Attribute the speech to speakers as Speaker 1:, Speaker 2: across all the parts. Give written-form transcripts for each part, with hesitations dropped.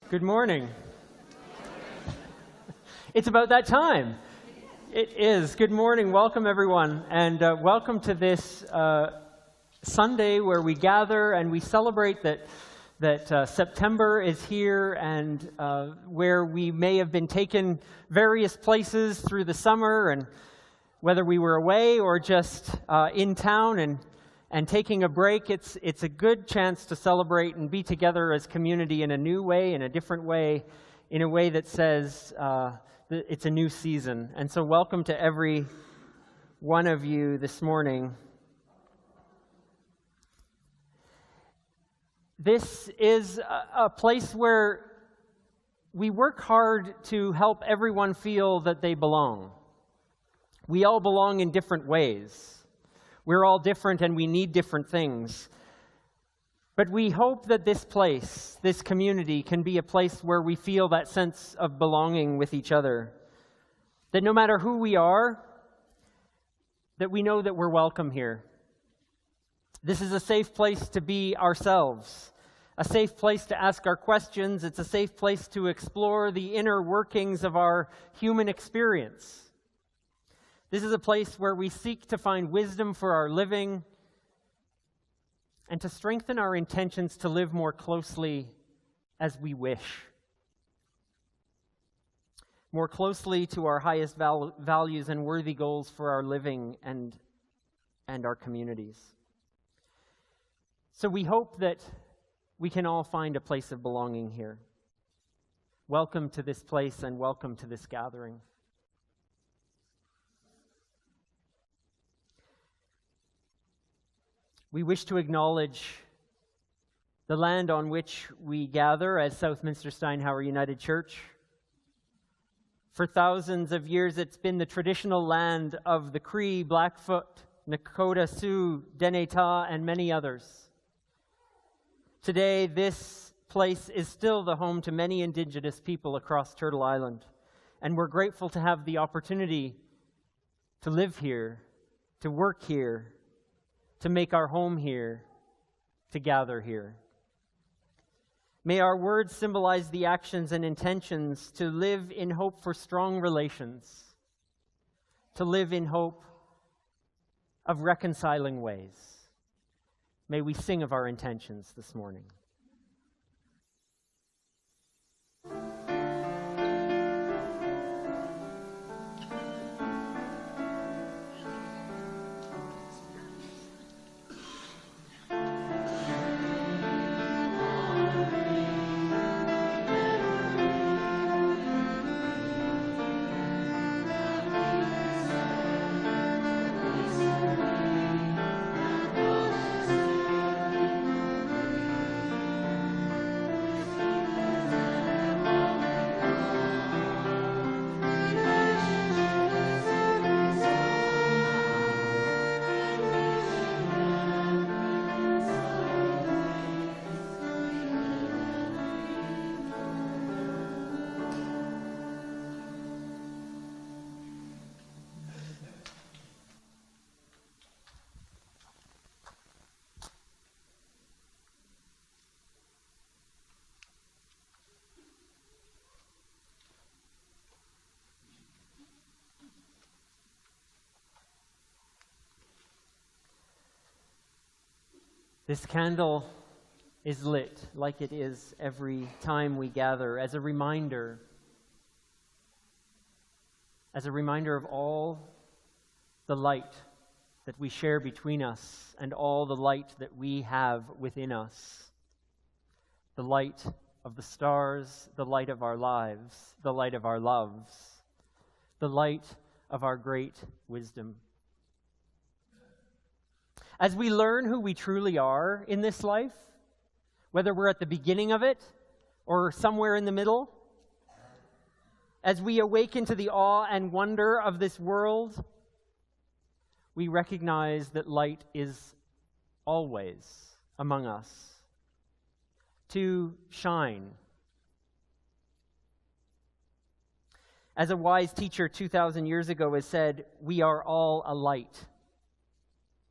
Speaker 1: Good morning. It's about that time. It is. Good morning. Welcome, everyone. And welcome to this Sunday where we gather and we celebrate that September is here, and where we may have been taken various places through the summer, and whether we were away or just in town and taking a break, it's a good chance to celebrate and be together as community in a new way, in a different way, in a way that says it's a new season. And so welcome to every one of you this morning. This is a place where we work hard to help everyone feel that they belong. We all belong in different ways. We're all different and we need different things. But we hope that this place, this community, can be a place where we feel that sense of belonging with each other. That no matter who we are, that we know that we're welcome here. This is a safe place to be ourselves, a safe place to ask our questions. It's a safe place to explore the inner workings of our human experience. This is a place where we seek to find wisdom for our living and to strengthen our intentions to live more closely as we wish, more closely to our highest values and worthy goals for our living and our communities. So we hope that we can all find a place of belonging here. Welcome to this place and welcome to this gathering. We wish to acknowledge the land on which we gather as Southminster Steinhauer United Church. For thousands of years, it's been the traditional land of the Cree, Blackfoot, Nakota, Sioux, Deneta, and many others. Today, this place is still the home to many Indigenous people across Turtle Island, and we're grateful to have the opportunity to live here, to work here, to make our home here, to gather here. May our words symbolize the actions and intentions to live in hope for strong relations, to live in hope of reconciling ways. May we sing of our intentions this morning. This candle is lit like it is every time we gather as a reminder of all the light that we share between us and all the light that we have within us. The light of the stars, the light of our lives, the light of our loves, the light of our great wisdom. As we learn who we truly are in this life, whether we're at the beginning of it or somewhere in the middle, as we awaken to the awe and wonder of this world, we recognize that light is always among us to shine. As a wise teacher 2,000 years ago has said, we are all a light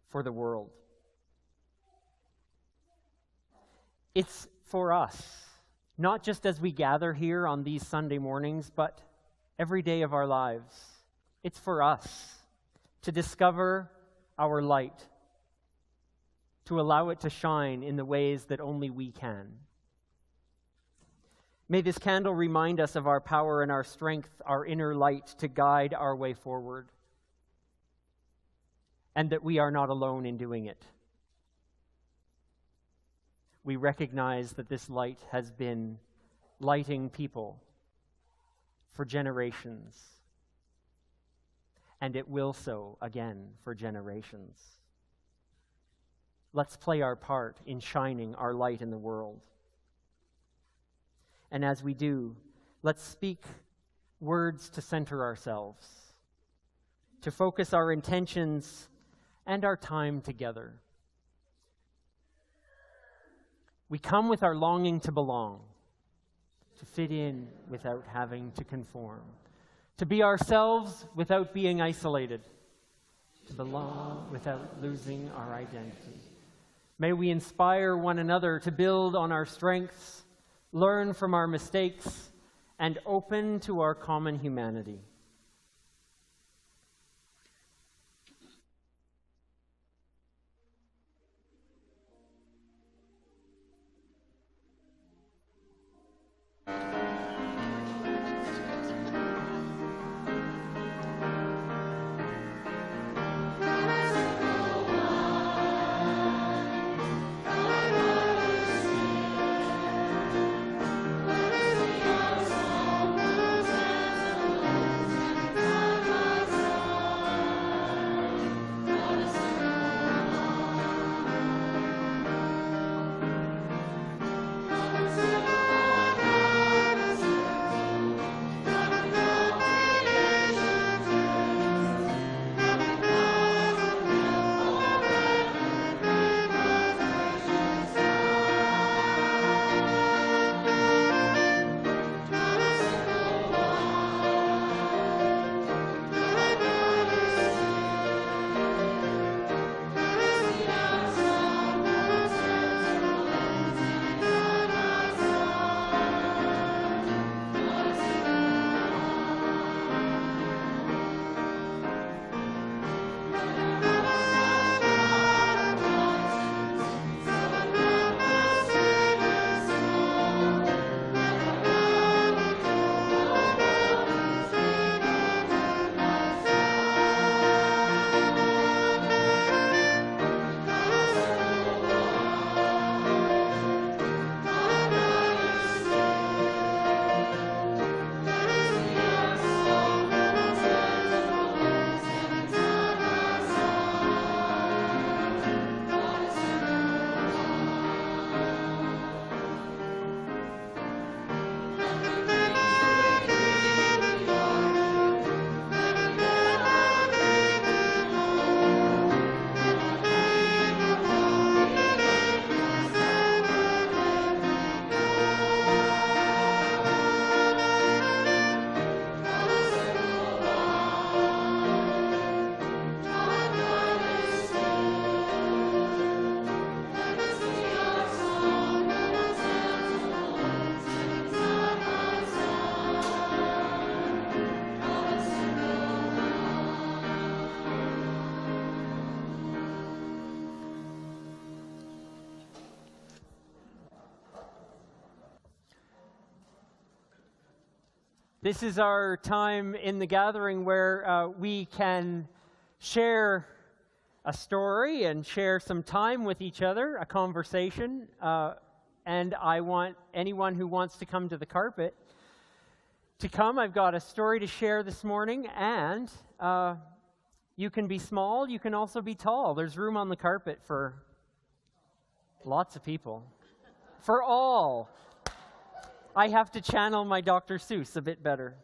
Speaker 1: for the world. It's for us not just as we gather here on these Sunday mornings, but every day of our lives. It's for us to discover our light, to allow it to shine in the ways that only we can. May this candle remind us of our power and our strength, our inner light to guide our way forward, and that we are not alone in doing it. We recognize that this light has been lighting people for generations, and it will so again for generations. Let's play our part in shining our light in the world. And as we do, let's speak words to center ourselves, to focus our intentions and our time together. We come with our longing to belong, to fit in without having to conform, to be ourselves without being isolated, to belong without losing our identity. May we inspire one another to build on our strengths, learn from our mistakes, and open to our common humanity. This is our time in the gathering where we can share a story and share some time with each other, a conversation. And I want anyone who wants to come to the carpet to come. I've got a story to share this morning, and you can be small, you can also be tall. There's room on the carpet for lots of people. For all. I have to channel my Dr. Seuss a bit better.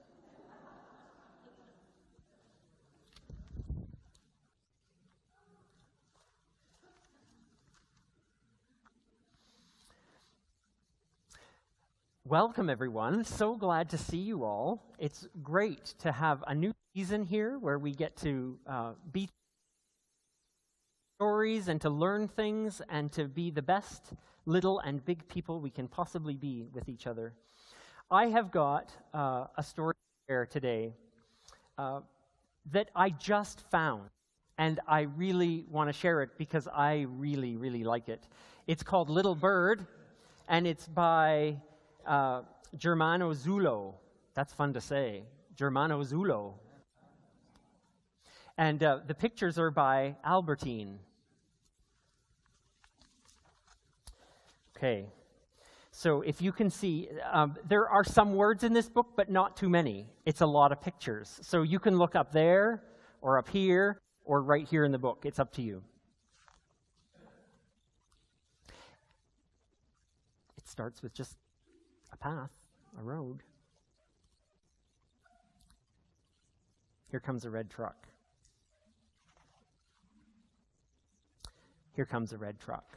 Speaker 1: Welcome, everyone. So glad to see you all. It's great to have a new season here where we get to be stories and to learn things and to be the best little and big people we can possibly be with each other. I have got a story to share today that I just found, and I really want to share it because I really, really like it. It's called Little Bird, and it's by Germano Zulo. That's fun to say, Germano Zulo. And the pictures are by Albertine. Okay, so if you can see, there are some words in this book, but not too many. It's a lot of pictures. So you can look up there, or up here, or right here in the book. It's up to you. It starts with just a path, a road. Here comes a red truck. Here comes a red truck.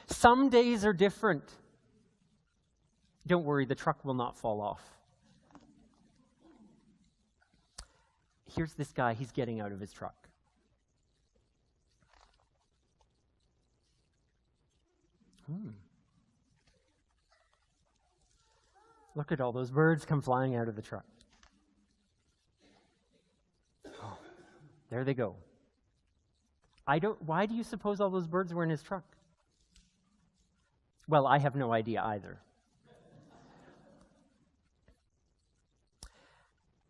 Speaker 1: Some days are different. Don't worry, the truck will not fall off. Here's this guy, he's getting out of his truck. Look at all those birds come flying out of the truck. Oh, there they go. Why do you suppose all those birds were in his truck? Well, I have no idea either.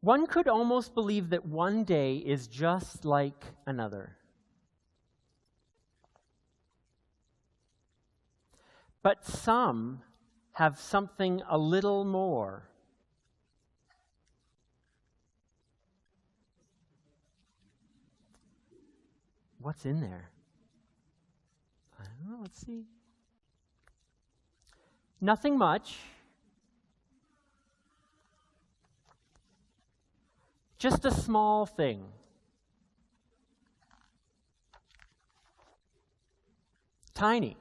Speaker 1: One could almost believe that one day is just like another. But some have something a little more. What's in there? I don't know, let's see. Nothing much. Just a small thing. Tiny.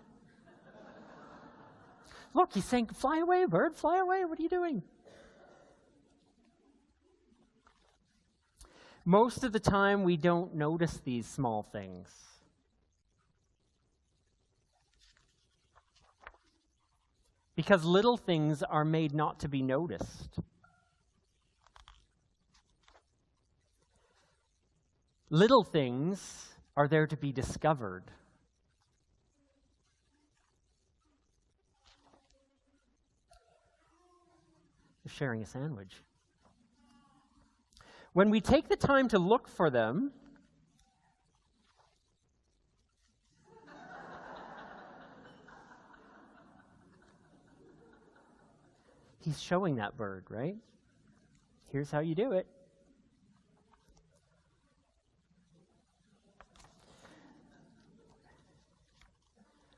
Speaker 1: Look, he's saying, fly away, bird, fly away. What are you doing? Most of the time, we don't notice these small things. Because little things are made not to be noticed. Little things are there to be discovered. They're sharing a sandwich. When we take the time to look for them, he's showing that bird, right? Here's how you do it.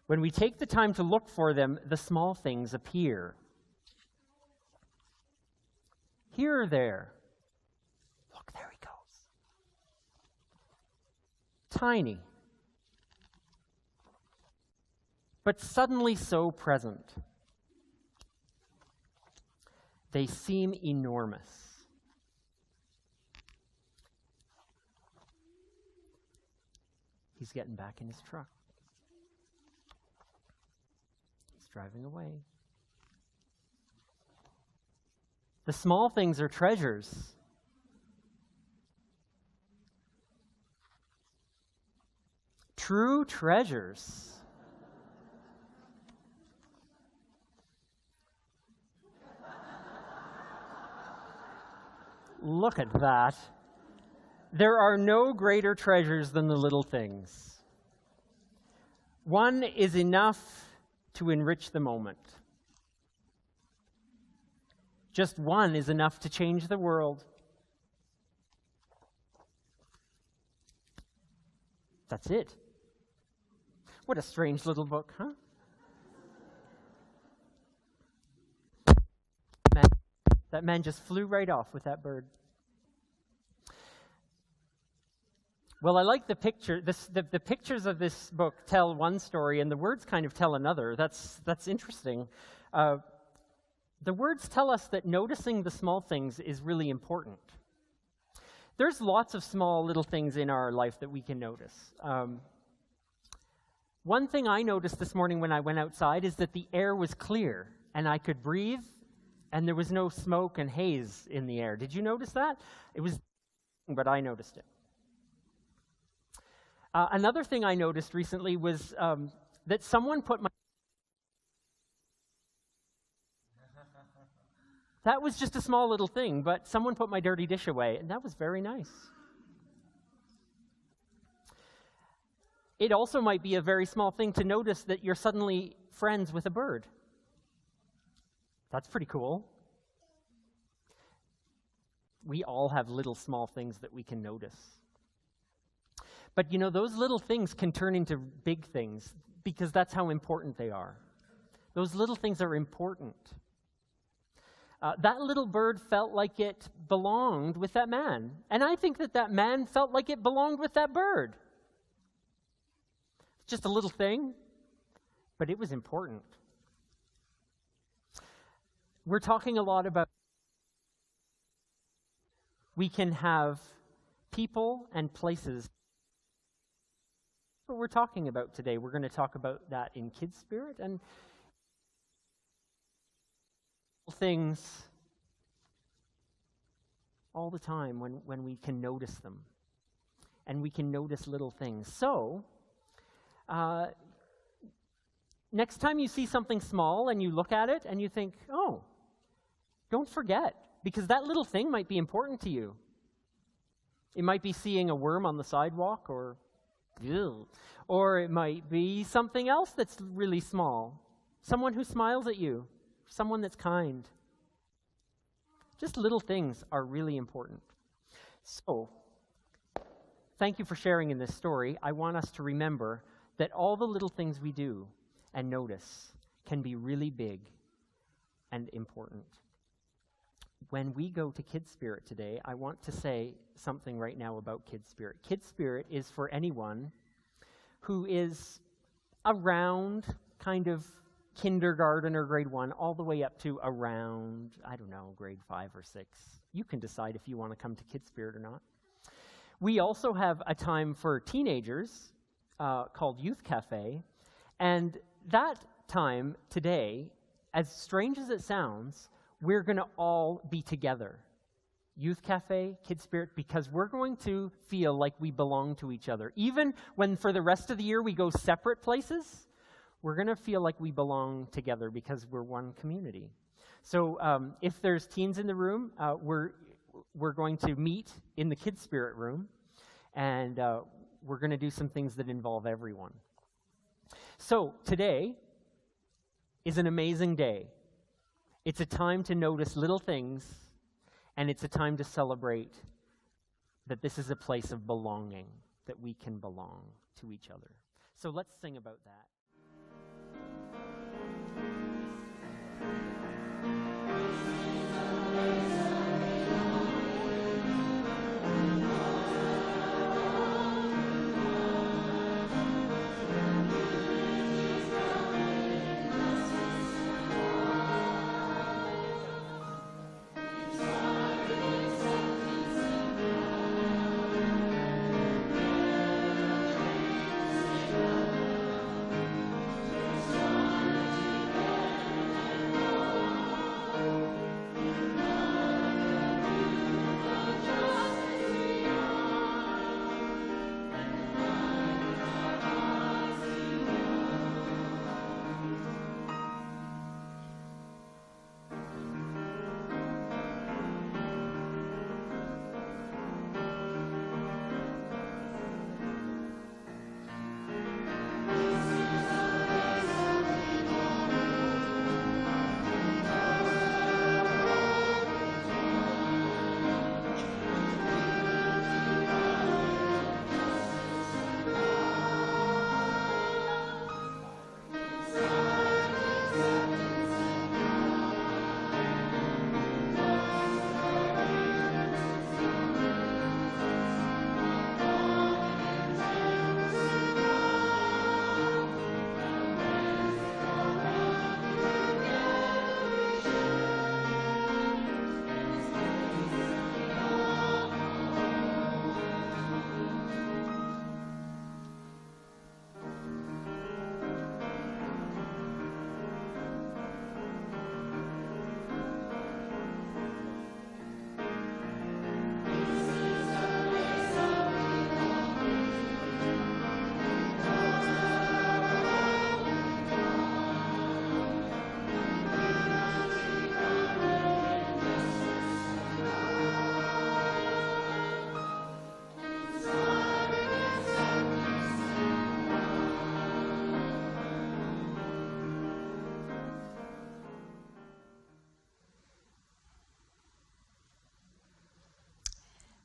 Speaker 1: When we take the time to look for them, the small things appear. Here or there. Look, there he goes. Tiny, but suddenly so present. They seem enormous. He's getting back in his truck. He's driving away. The small things are treasures. True treasures. Look at that. There are no greater treasures than the little things. One is enough to enrich the moment. Just one is enough to change the world. That's it. What a strange little book, huh? That man just flew right off with that bird. Well, I like the picture. The pictures of this book tell one story, and the words kind of tell another. That's interesting. The words tell us that noticing the small things is really important. There's lots of small little things in our life that we can notice. One thing I noticed this morning when I went outside is that the air was clear and I could breathe and there was no smoke and haze in the air. Did you notice that? It was, but I noticed it. Another thing I noticed recently was that someone put my... That was just a small little thing, but someone put my dirty dish away, and that was very nice. It also might be a very small thing to notice that you're suddenly friends with a bird. That's pretty cool. We all have little small things that we can notice. But you know, those little things can turn into big things because that's how important they are. Those little things are important. That little bird felt like it belonged with that man. And I think that that man felt like it belonged with that bird. Just a little thing, but it was important. We're talking a lot about we can have people and places. What we're talking about today, we're going to talk about that in Kids Spirit and things all the time when we can notice them. And we can notice little things. So, next time you see something small and you look at it and you think, oh, don't forget, because that little thing might be important to you. It might be seeing a worm on the sidewalk, or it might be something else that's really small. Someone who smiles at you, someone that's kind. Just little things are really important. So, thank you for sharing in this story. I want us to remember that all the little things we do and notice can be really big and important. When we go to Kids Spirit today, I want to say something right now about Kids Spirit. Kids Spirit is for anyone who is around kind of kindergarten or grade 1, all the way up to around, I don't know, grade 5 or 6. You can decide if you want to come to Kids Spirit or not. We also have a time for teenagers called Youth Cafe, and that time today, as strange as it sounds, we're going to all be together. Youth Cafe, Kids Spirit, because we're going to feel like we belong to each other. Even when for the rest of the year we go separate places, we're going to feel like we belong together because we're one community. So if there's teens in the room, we're going to meet in the Kids Spirit room, and we're going to do some things that involve everyone. So today is an amazing day. It's a time to notice little things, and it's a time to celebrate that this is a place of belonging, that we can belong to each other. So let's sing about that.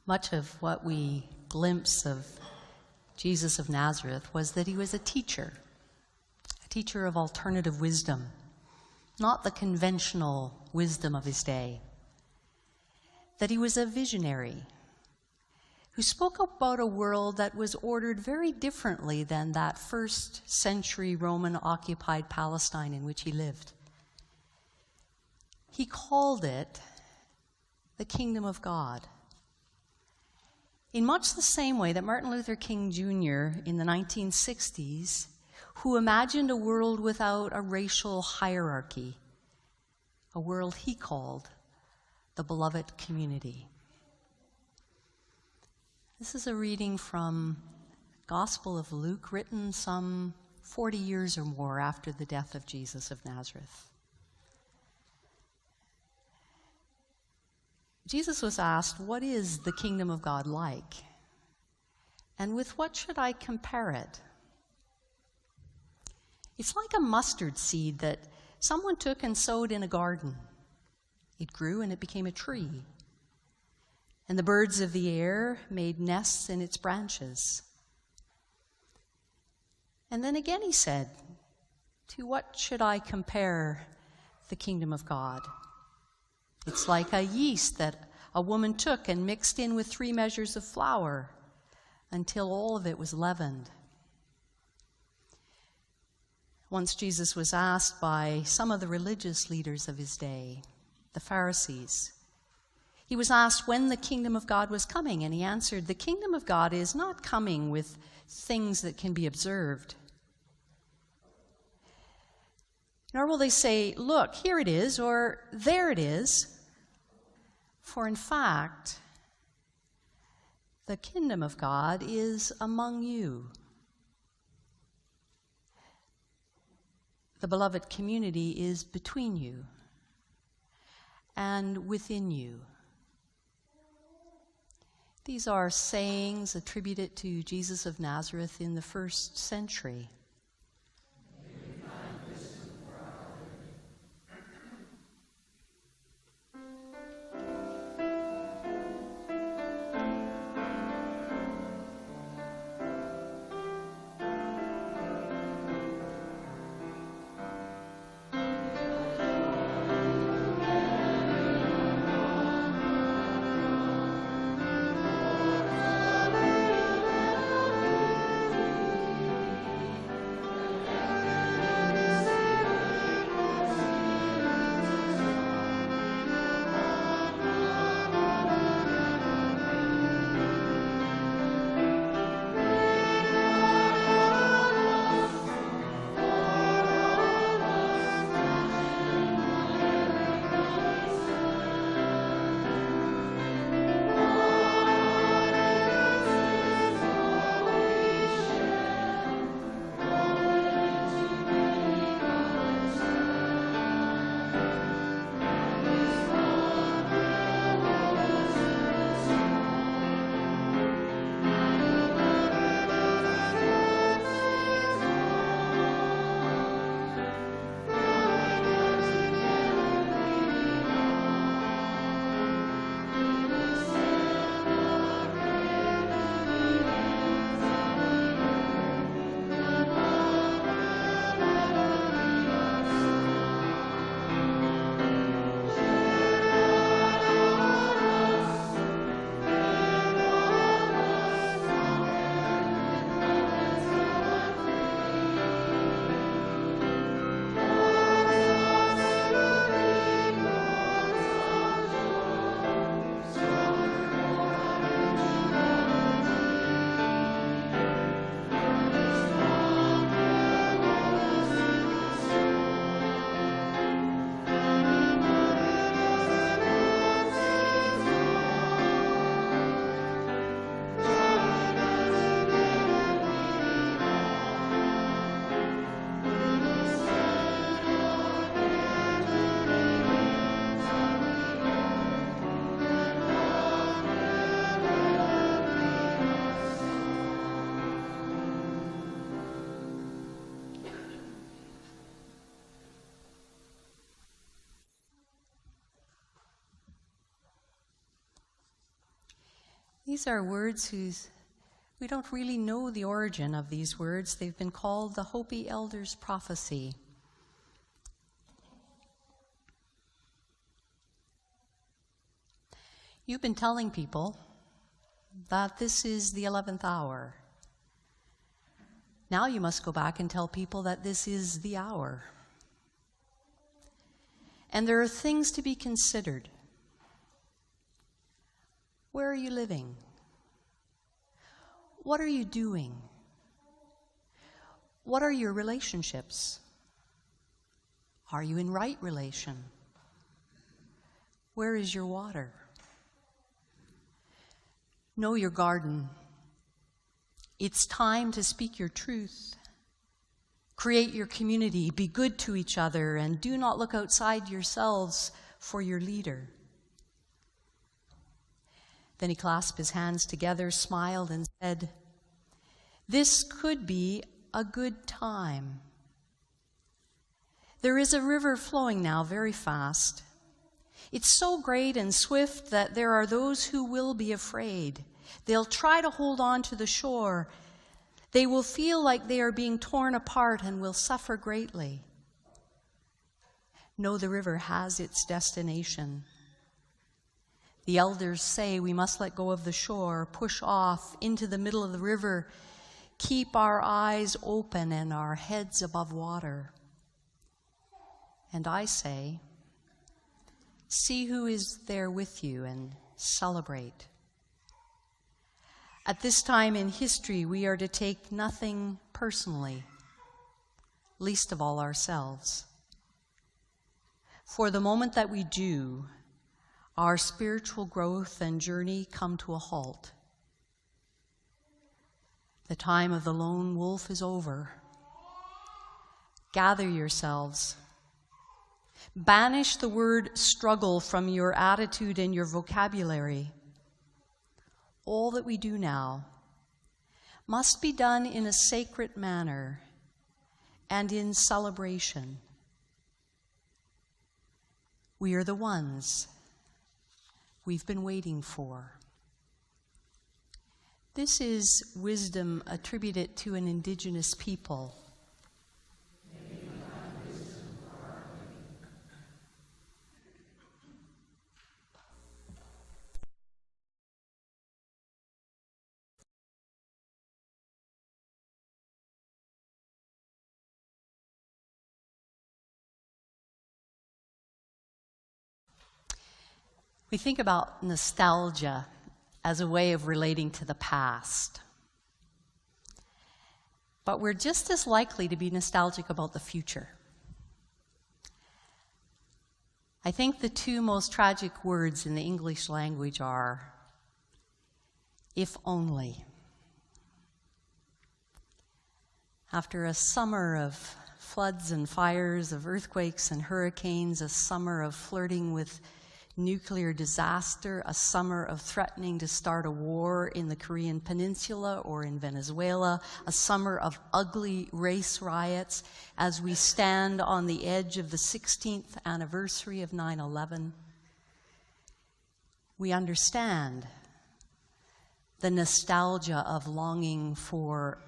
Speaker 2: Much of what we glimpse of Jesus of Nazareth was that he was a teacher of alternative wisdom, not the conventional wisdom of his day. That he was a visionary who spoke about a world that was ordered very differently than that first century Roman-occupied Palestine in which he lived. He called it the kingdom of God. In much the same way that Martin Luther King Jr. in the 1960s, who imagined a world without a racial hierarchy, a world he called the beloved community. This is a reading from Gospel of Luke, written some 40 years or more after the death of Jesus of Nazareth. Jesus was asked, "What is the kingdom of God like? And with what should I compare it?" It's like a mustard seed that someone took and sowed in a garden. It grew and it became a tree. And the birds of the air made nests in its branches. And then again he said, "To what should I compare the kingdom of God? It's like a yeast that a woman took and mixed in with 3 measures of flour until all of it was leavened." Once Jesus was asked by some of the religious leaders of his day, the Pharisees. He was asked when the kingdom of God was coming, and he answered, "The kingdom of God is not coming with things that can be observed. Nor will they say, 'Look, here it is,' or 'there it is.' For in fact, the kingdom of God is among you." The beloved community is between you and within you. These are sayings attributed to Jesus of Nazareth in the first century. These are words whose we don't really know the origin of these words. They've been called the Hopi Elders' prophecy. You've been telling people that this is the 11th hour. Now you must go back and tell people that this is the hour. And there are things to be considered. Where are you living? What are you doing? What are your relationships? Are you in right relation? Where is your water? Know your garden. It's time to speak your truth. Create your community. Be good to each other, and do not look outside yourselves for your leader. Then he clasped his hands together, smiled, and said, "This could be a good time. There is a river flowing now very fast. It's so great and swift that there are those who will be afraid. They'll try to hold on to the shore. They will feel like they are being torn apart and will suffer greatly. Know the river has its destination. The elders say we must let go of the shore, push off into the middle of the river, keep our eyes open and our heads above water. And I say, see who is there with you and celebrate. At this time in history, we are to take nothing personally, least of all ourselves. For the moment that we do, our spiritual growth and journey come to a halt. The time of the lone wolf is over. Gather yourselves. Banish the word struggle from your attitude and your vocabulary. All that we do now must be done in a sacred manner and in celebration. We are the ones we've been waiting for. This is wisdom attributed to an indigenous people. We think about nostalgia as a way of relating to the past. But we're just as likely to be nostalgic about the future. I think the two most tragic words in the English language are, if only. After a summer of floods and fires, of earthquakes and hurricanes, a summer of flirting with nuclear disaster, a summer of threatening to start a war in the Korean Peninsula or in Venezuela, a summer of ugly race riots as we stand on the edge of the 16th anniversary of 9/11. We understand the nostalgia of longing for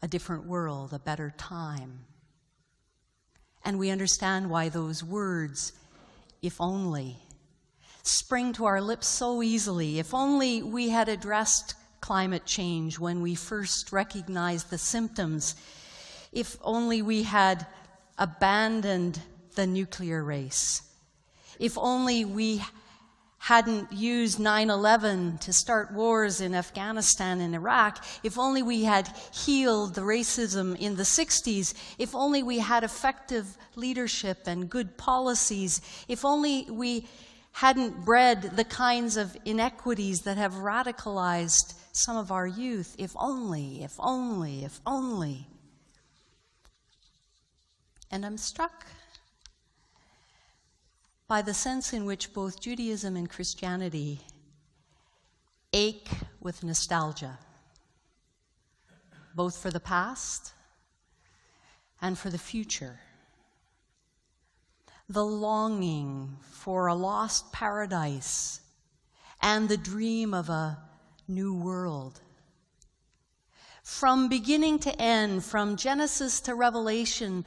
Speaker 2: a different world, a better time. And we understand why those words, if only, spring to our lips so easily. If only we had addressed climate change when we first recognized the symptoms. If only we had abandoned the nuclear race. If only we hadn't used 9/11 to start wars in Afghanistan and Iraq. If only we had healed the racism in the 60s. If only we had effective leadership and good policies. If only we hadn't bred the kinds of inequities that have radicalized some of our youth. If only, if only, if only. And I'm struck by the sense in which both Judaism and Christianity ache with nostalgia, both for the past and for the future. The longing for a lost paradise and the dream of a new world. From beginning to end, from Genesis to Revelation,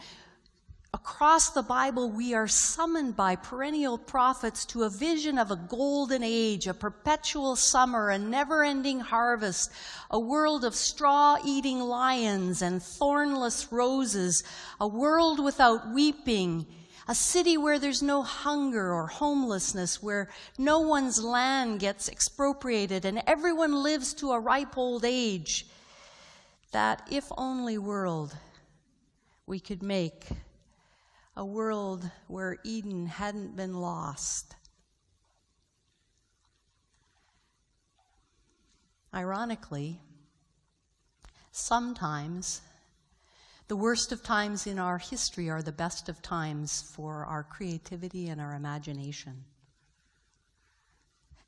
Speaker 2: across the Bible, we are summoned by perennial prophets to a vision of a golden age, a perpetual summer, a never-ending harvest, a world of straw-eating lions and thornless roses, a world without weeping, a city where there's no hunger or homelessness, where no one's land gets expropriated and everyone lives to a ripe old age. That if only world we could make, a world where Eden hadn't been lost. Ironically, sometimes the worst of times in our history are the best of times for our creativity and our imagination.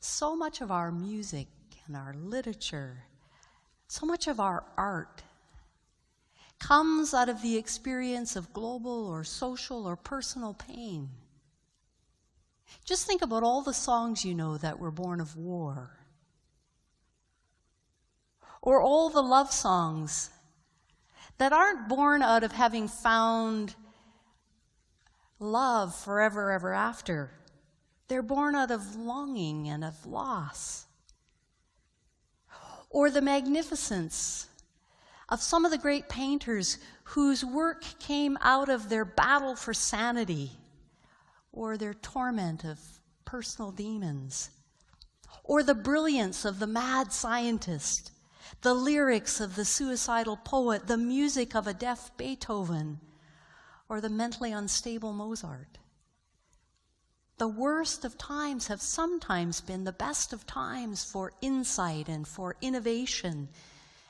Speaker 2: So much of our music and our literature, so much of our art comes out of the experience of global or social or personal pain. Just think about all the songs you know that were born of war, or all the love songs that aren't born out of having found love forever, ever after. They're born out of longing and of loss. Or the magnificence of some of the great painters whose work came out of their battle for sanity, or their torment of personal demons, or the brilliance of the mad scientist, the lyrics of the suicidal poet, the music of a deaf Beethoven, or the mentally unstable Mozart. The worst of times have sometimes been the best of times for insight and for innovation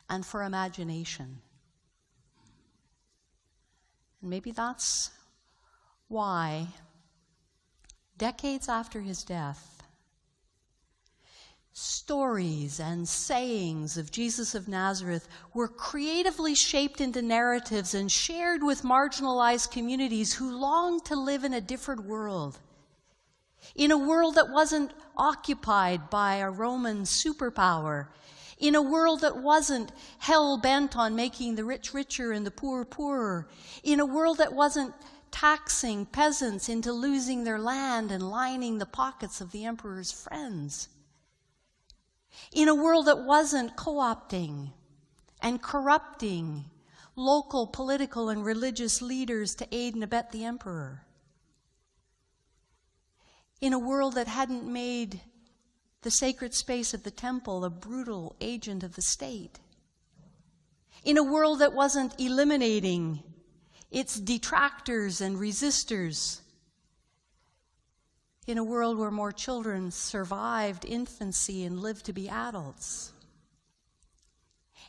Speaker 2: and for imagination. And maybe that's why, decades after his death, stories and sayings of Jesus of Nazareth were creatively shaped into narratives and shared with marginalized communities who longed to live in a different world. In a world that wasn't occupied by a Roman superpower, in a world that wasn't hell-bent on making the rich richer and the poor poorer, in a world that wasn't taxing peasants into losing their land and lining the pockets of the emperor's friends, in a world that wasn't co-opting and corrupting local political and religious leaders to aid and abet the emperor, in a world that hadn't made the sacred space of the temple a brutal agent of the state, in a world that wasn't eliminating its detractors and resistors, in a world where more children survived infancy and lived to be adults.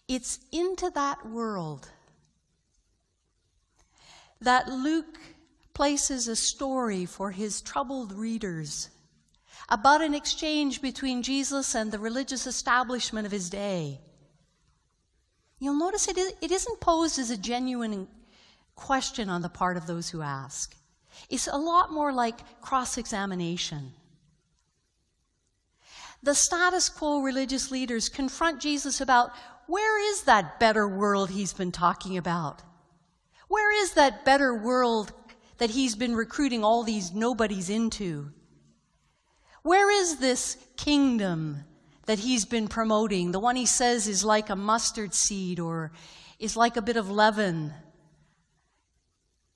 Speaker 2: It's into that world that Luke places a story for his troubled readers about an exchange between Jesus and the religious establishment of his day. You'll notice it isn't posed as a genuine question on the part of those who ask. It's a lot more like cross-examination. The status quo religious leaders confront Jesus about, where is that better world he's been talking about? Where is that better world that he's been recruiting all these nobodies into? Where is this kingdom that he's been promoting? The one he says is like a mustard seed or is like a bit of leaven.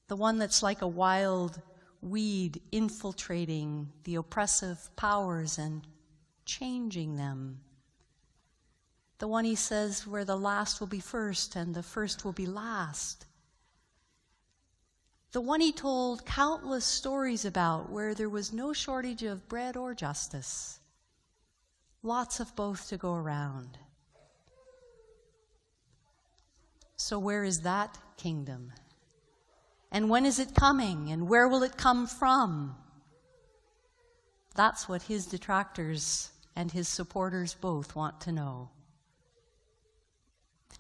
Speaker 2: The one that's like a wild weed infiltrating the oppressive powers and changing them. The one he says where the last will be first and the first will be last. The one he told countless stories about, where there was no shortage of bread or justice. Lots of both to go around. So where is that kingdom? And when is it coming? And where will it come from? That's what his detractors and his supporters both want to know.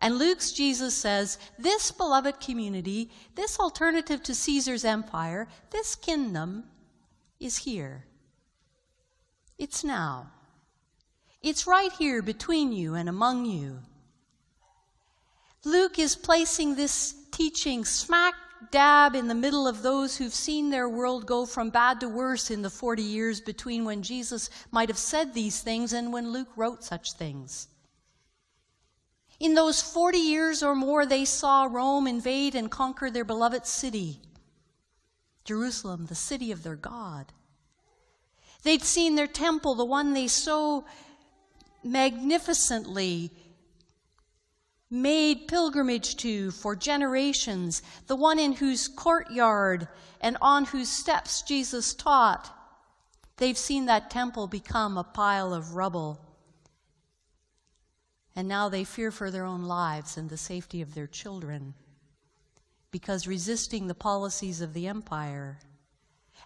Speaker 2: And Luke's Jesus says, this beloved community, this alternative to Caesar's empire, this kingdom is here. It's now. It's right here between you and among you. Luke is placing this teaching smack dab in the middle of those who've seen their world go from bad to worse in the 40 years between when Jesus might have said these things and when Luke wrote such things. In those 40 years or more, they saw Rome invade and conquer their beloved city, Jerusalem, the city of their God. They'd seen their temple, the one they so magnificently made pilgrimage to for generations, the one in whose courtyard and on whose steps Jesus taught. They've seen that temple become a pile of rubble. And now they fear for their own lives and the safety of their children, because resisting the policies of the empire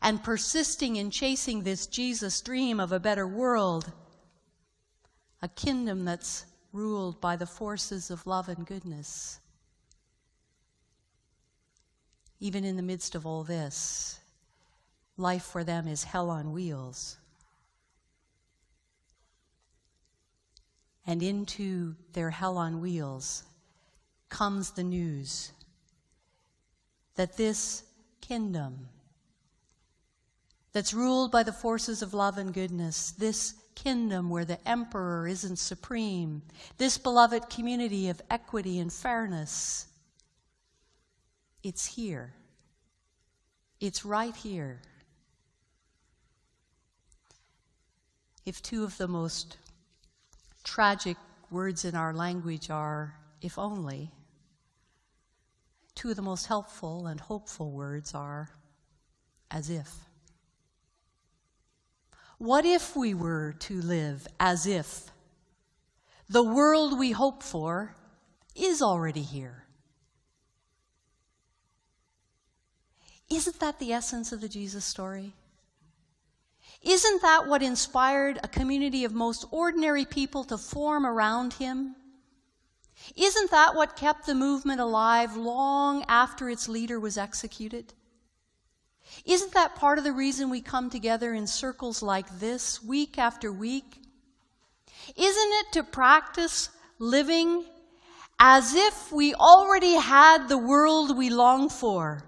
Speaker 2: and persisting in chasing this Jesus dream of a better world, a kingdom that's ruled by the forces of love and goodness. Even in the midst of all this, life for them is hell on wheels. And into their hell on wheels comes the news that this kingdom that's ruled by the forces of love and goodness, this kingdom where the emperor isn't supreme, this beloved community of equity and fairness, it's here. It's right here. If two of the most tragic words in our language are "if only," two of the most helpful and hopeful words are "as if." What if we were to live as if the world we hope for is already here? Isn't that the essence of the Jesus story? Isn't that what inspired a community of most ordinary people to form around him? Isn't that what kept the movement alive long after its leader was executed? Isn't that part of the reason we come together in circles like this, week after week? Isn't it to practice living as if we already had the world we long for?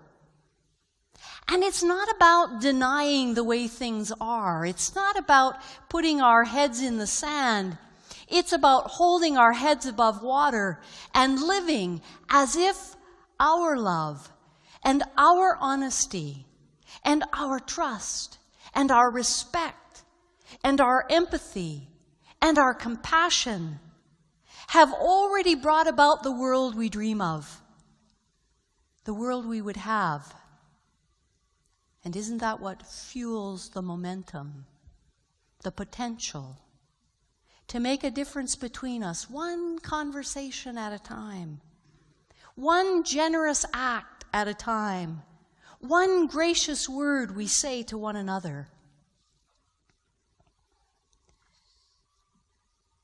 Speaker 2: And it's not about denying the way things are. It's not about putting our heads in the sand. It's about holding our heads above water and living as if our love and our honesty and our trust and our respect and our empathy and our compassion have already brought about the world we dream of, the world we would have. And isn't that what fuels the momentum, the potential to make a difference between us, one conversation at a time, one generous act at a time, one gracious word we say to one another?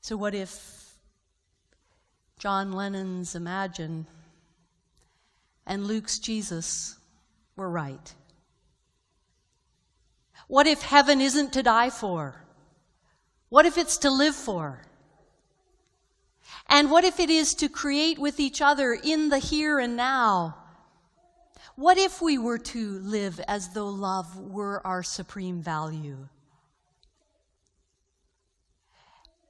Speaker 2: So what if John Lennon's Imagine and Luke's Jesus were right? What if heaven isn't to die for? What if it's to live for? And what if it is to create with each other in the here and now? What if we were to live as though love were our supreme value?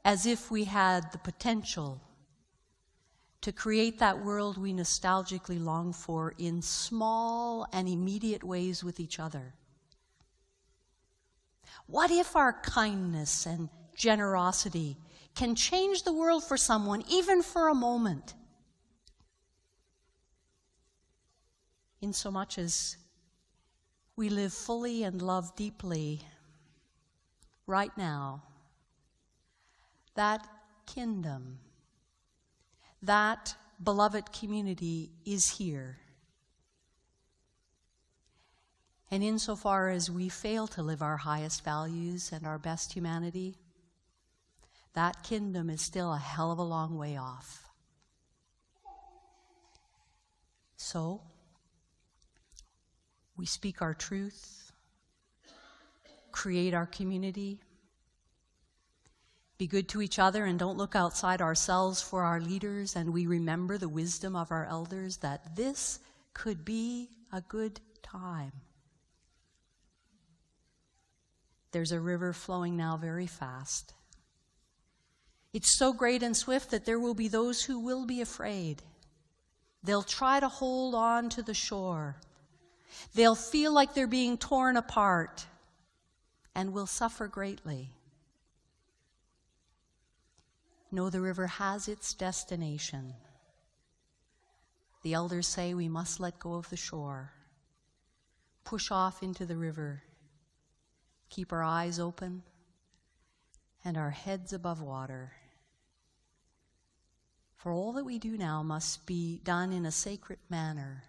Speaker 2: As if we had the potential to create that world we nostalgically long for in small and immediate ways with each other. What if our kindness and generosity can change the world for someone, even for a moment? Insomuch as we live fully and love deeply right now, that kingdom, that beloved community is here. And insofar as we fail to live our highest values and our best humanity, that kingdom is still a hell of a long way off. So, we speak our truth, create our community, be good to each other and don't look outside ourselves for our leaders, and we remember the wisdom of our elders that this could be a good time. There's a river flowing now very fast. It's so great and swift that there will be those who will be afraid. They'll try to hold on to the shore. They'll feel like they're being torn apart and will suffer greatly. No, the river has its destination. The elders say we must let go of the shore, push off into the river, keep our eyes open and our heads above water. For all that we do now must be done in a sacred manner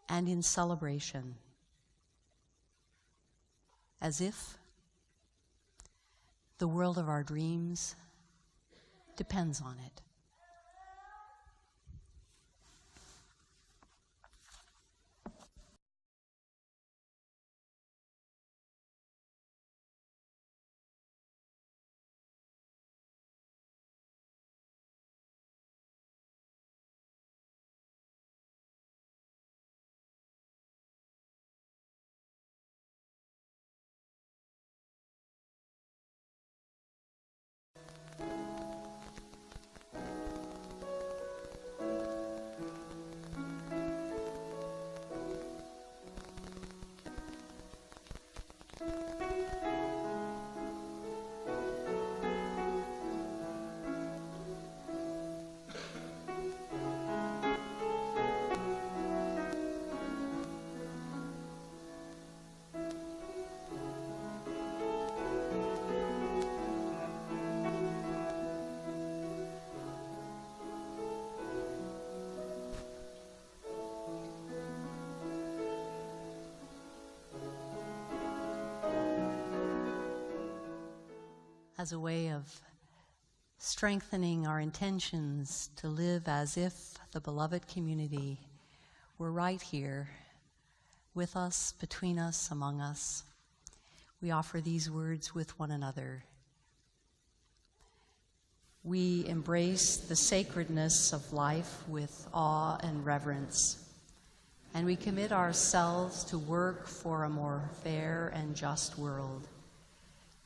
Speaker 2: and in celebration, as if the world of our dreams depends on it. As a way of strengthening our intentions to live as if the beloved community were right here with us, between us, among us, we offer these words with one another. We embrace the sacredness of life with awe and reverence, and we commit ourselves to work for a more fair and just world.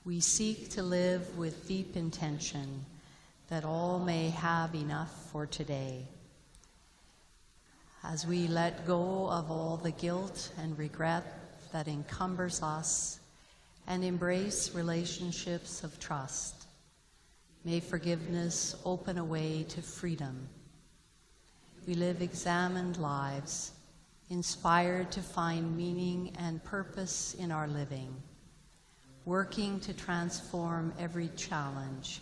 Speaker 2: We seek to live with deep intention that all may have enough for today. As we let go of all the guilt and regret that encumbers us and embrace relationships of trust, may forgiveness open a way to freedom. We live examined lives, inspired to find meaning and purpose in our living, working to transform every challenge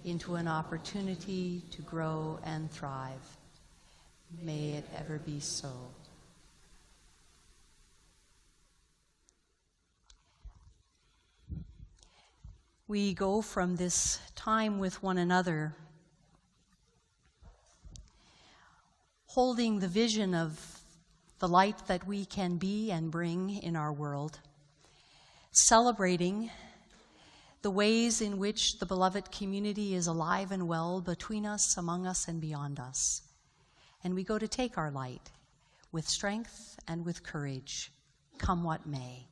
Speaker 2: into an opportunity to grow and thrive. May it ever be so. We go from this time with one another, holding the vision of the light that we can be and bring in our world, celebrating the ways in which the beloved community is alive and well between us, among us, and beyond us. And we go to take our light with strength and with courage, come what may.